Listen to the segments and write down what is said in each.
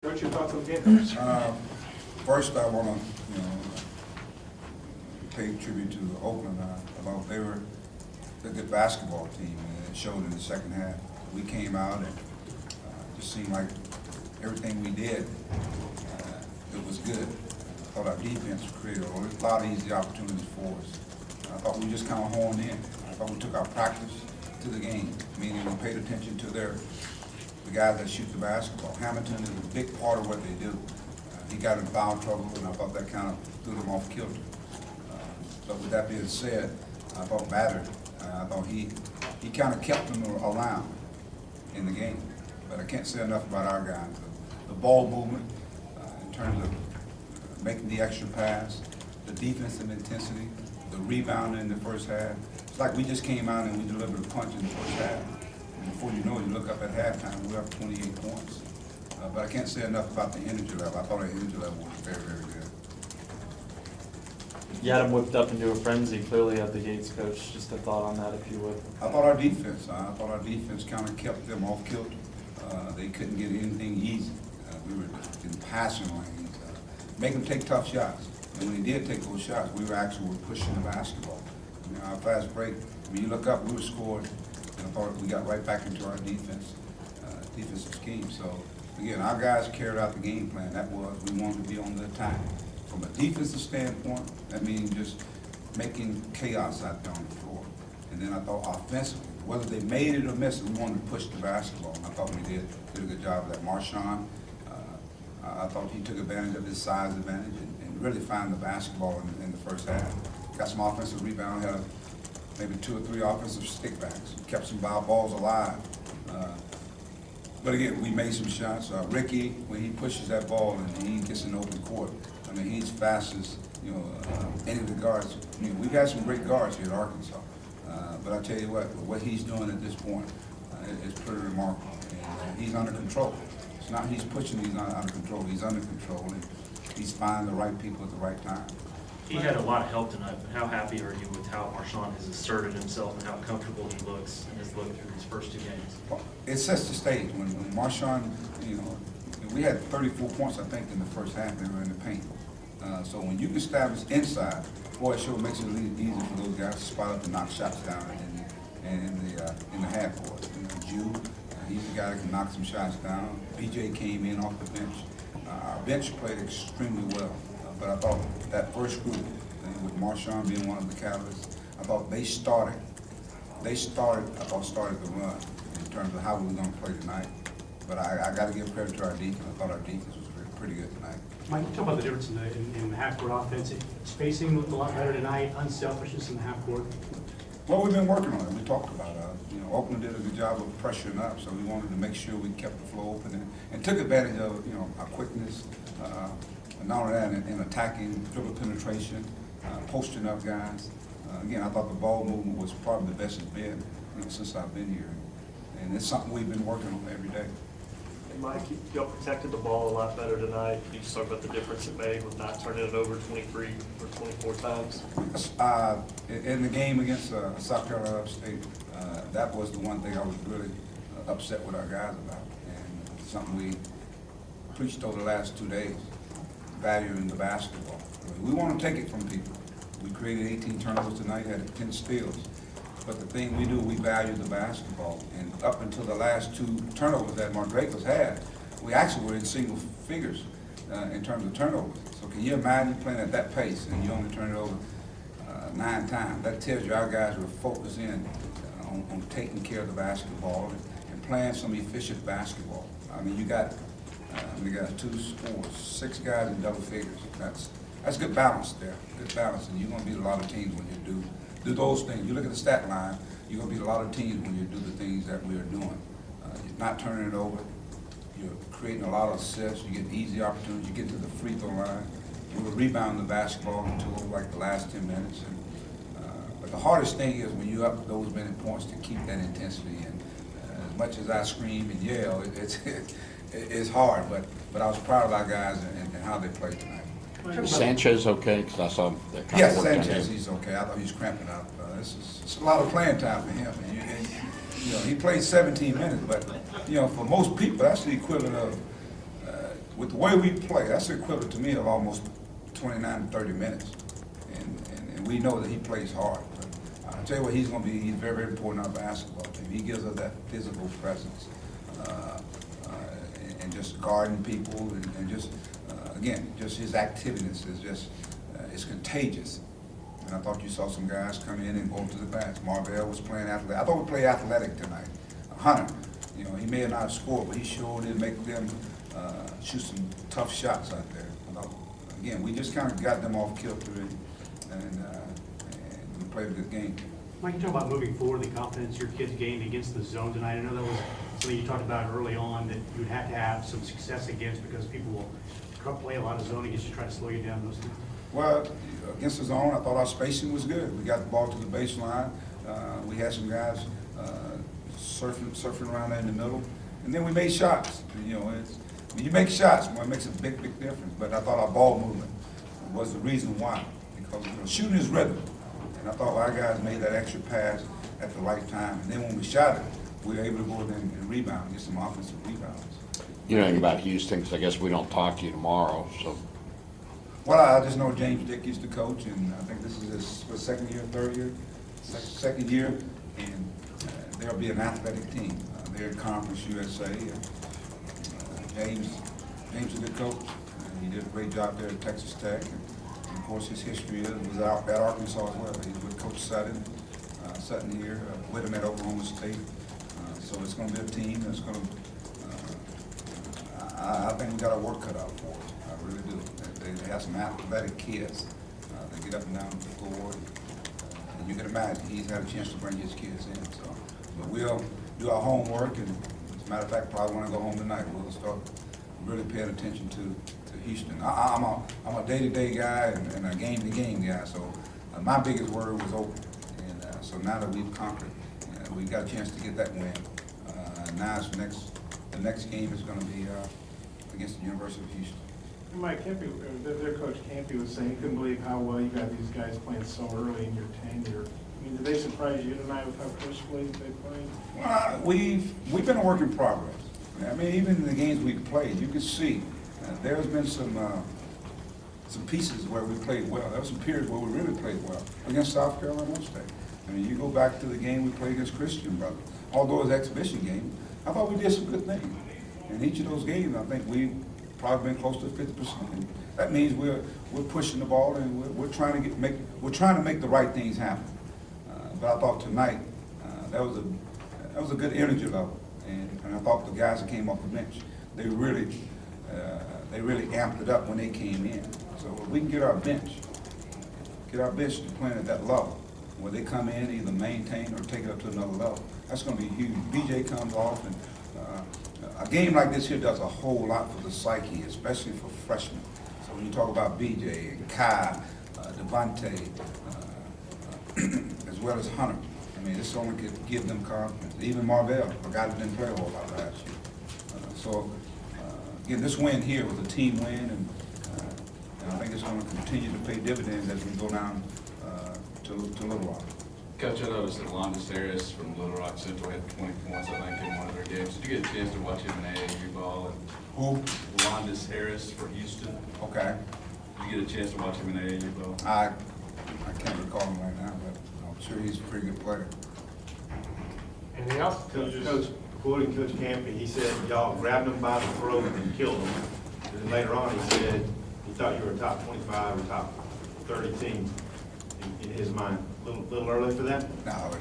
Coach, your thoughts on the game? First, I want to, pay tribute to Oakland. I thought they were a good basketball team, and it showed in the second half. We came out and just seemed like everything we did, it was good. I thought our defense created a lot of easy opportunities for us. I thought we just kind of honed in. I thought we took our practice to the game, meaning we paid attention to the guys that shoot the basketball. Hamilton is a big part of what they do. He got in foul trouble, and I thought that kind of threw them off kilter. But with that being said, I thought Batter, I thought he kind of kept them around in the game. But I can't say enough about our guys. The ball movement, in terms of making the extra pass, the defensive intensity, the rebounding in the first half. It's like we just came out and we delivered a punch in the first half. And before you know it, you look up at halftime, we're up 28 points. But I can't say enough about the energy level. I thought our energy level was very, very good. You had him whipped up into a frenzy clearly at the gates, Coach. Just a thought on that, if you would. I thought our defense kind of kept them off kilter. They couldn't get anything easy. We were in passing lanes, make them take tough shots. And when they did take those shots, we were actually pushing the basketball. Our fast break, when you look up, we were scored, and I thought we got right back into our defensive scheme. So, again, our guys carried out the game plan. That was, we wanted to be on the attack. From a defensive standpoint, that means just making chaos out there on the floor. And then I thought offensively, whether they made it or missed it, we wanted to push the basketball. And I thought we did a good job of that. Marshawn, I thought he took advantage of his size advantage and really found the basketball in the first half. Got some offensive rebound, had maybe 2 or 3 offensive stickbacks, kept some foul balls alive. But again, we made some shots. Ricky, when he pushes that ball and he gets in open court, I mean, he's fast as, any of the guards. We've had some great guards here at Arkansas. But I tell you what he's doing at this point is pretty remarkable. And he's under control. It's not he's pushing, he's not under control. He's under control, and he's finding the right people at the right time. He had a lot of help tonight, but how happy are you with how Marshawn has asserted himself and how comfortable he looks and has looked through these first 2 games? Well, it sets the stage. When Marshawn, we had 34 points, I think, in the first half. They were in the paint. So when you can establish inside, boy, it sure makes it easy for those guys to spot up and knock shots down in the half court. Jude, he's the guy that can knock some shots down. BJ came in off the bench. Our bench played extremely well. But I thought that first group, with Marshawn being one of the catalysts, I thought they started the run in terms of how we were going to play tonight. But I got to give credit to our defense. I thought our defense was pretty good tonight. Mike, talk about the difference in the half-court offense. Spacing looked a lot better tonight, unselfishness in the half-court. Well, we've been working on it. We talked about it. Oakland did a good job of pressuring up, so we wanted to make sure we kept the flow open and took advantage of, our quickness. Not only that, in attacking, dribble penetration, posting up guys. Again, I thought the ball movement was probably the best it's been since I've been here. And it's something we've been working on every day. Hey Mike, y'all protected the ball a lot better tonight. You just talk about the difference it made with not turning it over 23 or 24 times. In the game against South Carolina Upstate, that was the one thing I was really upset with our guys about. And something we preached over the last 2 days. Valuing the basketball. We want to take it from people. We created 18 turnovers tonight, had 10 steals. But the thing we do, we value the basketball. And up until the last 2 turnovers that Mark Dracos had, we actually were in single figures in terms of turnovers. So can you imagine playing at that pace and you only turn it over 9 times? That tells you our guys were focused in on taking care of the basketball and playing some efficient basketball. I mean, we got 2 scores, 6 guys in double figures. That's good balance there, good balance. And you're going to beat a lot of teams when you do those things. You look at the stat line, you're going to beat a lot of teams when you do the things that we are doing. You're not turning it over. You're creating a lot of assists. You get easy opportunities. You get to the free throw line. We were rebounding the basketball until like the last 10 minutes. But the hardest thing is when you up those many points to keep that intensity. And as much as I scream and yell, it's hard, but I was proud of our guys and how they played tonight. Sanchez okay? Because I saw him. Yes, Sanchez, he's okay. I thought he was cramping up. It's a lot of playing time for him. And he played 17 minutes, but for most people, that's the equivalent of with the way we play, that's equivalent to me of almost 29 to 30 minutes. And we know that he plays hard. But I'll tell you what, he's going to be, he's very, very important on our basketball team. He gives us that physical presence and just guarding people and just, again, just his activeness is just, it's contagious. And I thought you saw some guys come in and go to the basket. Marvell was playing athletic. I thought we played athletic tonight. Hunter, you know, he may have not scored, but he sure did make them shoot some tough shots out there. Again, we just kind of got them off kilter and we played a good game. Mike, you talk about moving forward, the confidence your kids gained against the zone tonight. I know that was something you talked about early on that you would have to have some success against because people will play a lot of zone against you, try to slow you down, those things. Well, against the zone, I thought our spacing was good. We got the ball to the baseline. We had some guys surfing around there in the middle, and then we made shots. You know, when you make shots, well, it makes a big, big difference. But I thought our ball movement was the reason why, because you know, shooting is rhythm, and I thought our guys made that extra pass at the right time. And then when we shot it, we were able to go in and rebound, get some offensive rebounds. You know anything about Houston, because I guess we don't talk to you tomorrow, so. Well, I just know James Dick used to coach, and I think this is his second year, third year, second year, and there'll be an athletic team. They're in Conference USA. James is a good coach. He did a great job there at Texas Tech, and of course his history was out at Arkansas as well. He's with Coach Sutton here, with him at Oklahoma State. So it's going to be a team that's going to. I think we got our work cut out for us. I really do. They have some athletic kids. They get up and down the floor. And you can imagine he's had a chance to bring his kids in. So, but we'll do our homework, and as a matter of fact, probably want to go home tonight. We'll start really paying attention to Houston. I'm a day-to-day guy and a game-to-game guy. So my biggest word was Oakland. And so now that we've conquered, we got a chance to get that win. Now it's the next game is going to be against the University of Houston. And Mike Campy, their coach Campy was saying he couldn't believe how well you got these guys playing so early in your tenure. I mean, did they surprise you tonight with how crisply they played? Well, we've been a work in progress. I mean, even in the games we played, you could see there's been some pieces where we played well. There were some periods where we really played well against South Carolina State. I mean, you go back to the game we played against Christian Brothers. Although it was an exhibition game, I thought we did some good things. In each of those games, I think we've probably been close to 50%. That means we're pushing the ball and we're trying to make the right things happen. But I thought tonight that was a good energy level, and I thought the guys that came off the bench they really amped it up when they came in. So if we can get our bench to playing at that level, where they come in either maintain or take it up to another level, that's going to be huge. BJ comes off, and a game like this here does a whole lot for the psyche, especially for freshmen. So when you talk about BJ and Kai, Devontae, as well as Hunter, I mean, this only could give them confidence. Even Marvell, a guy that didn't play a whole lot last year. Again, this win here was a team win, and I think it's going to continue to pay dividends as we go down to Little Rock. Coach, I noticed that Londas Harris from Little Rock Central had 20 points, I think, in one of their games. Did you get a chance to watch him in AAU ball? Who? Londas Harris for Houston. Okay. Did you get a chance to watch him in AAU ball? I can't recall him right now, but I'm sure he's a pretty good player. Anything else? Coach, quoting Coach Campy, he said y'all grabbed him by the throat and killed him. And then later on, he said he thought you were a top 25 or top 30 team in his mind. A little early for that? No,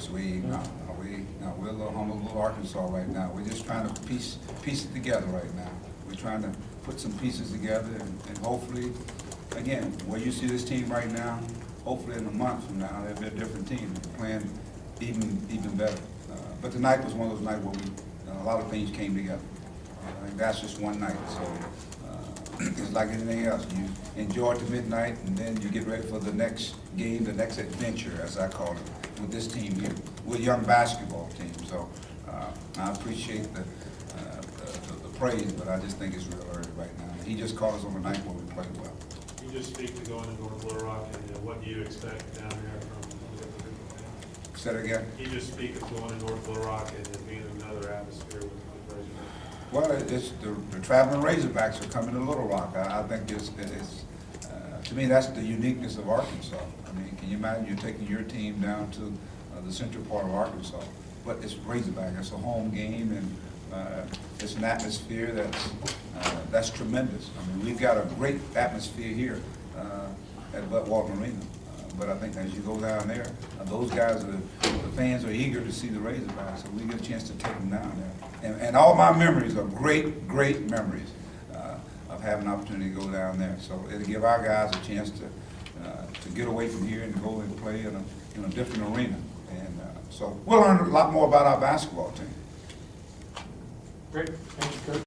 we're a little humble, little Arkansas right now. We're just trying to piece it together right now. We're trying to put some pieces together, and hopefully, again, where you see this team right now, hopefully in a month from now, they'll be a different team, playing even better. But tonight was one of those nights where a lot of things came together. I think that's just one night, so it's like anything else. You enjoy it to midnight, and then you get ready for the next game, the next adventure, as I call it, with this team here. We're a young basketball team, so I appreciate the praise, but I just think it's real early right now. He just called us on the night where we played well. You just speak to going to North Little Rock, and what do you expect down there from? Say that again? You just speak of going to North Little Rock and it being another atmosphere with President. Well, it's, the traveling Razorbacks are coming to Little Rock. I think it's, to me, that's the uniqueness of Arkansas. I mean, can you imagine you're taking your team down to the central part of Arkansas? But it's Razorback, it's a home game, and it's an atmosphere that's tremendous. I mean, we've got a great atmosphere here at Butwalter Arena. But I think as you go down there, those guys, the fans are eager to see the Razorbacks, so we get a chance to take them down there. And all my memories are great, great memories of having an opportunity to go down there. So it'll give our guys a chance to get away from here and go and play in a different arena. And so we'll learn a lot more about our basketball team. Great, thank you, Coach.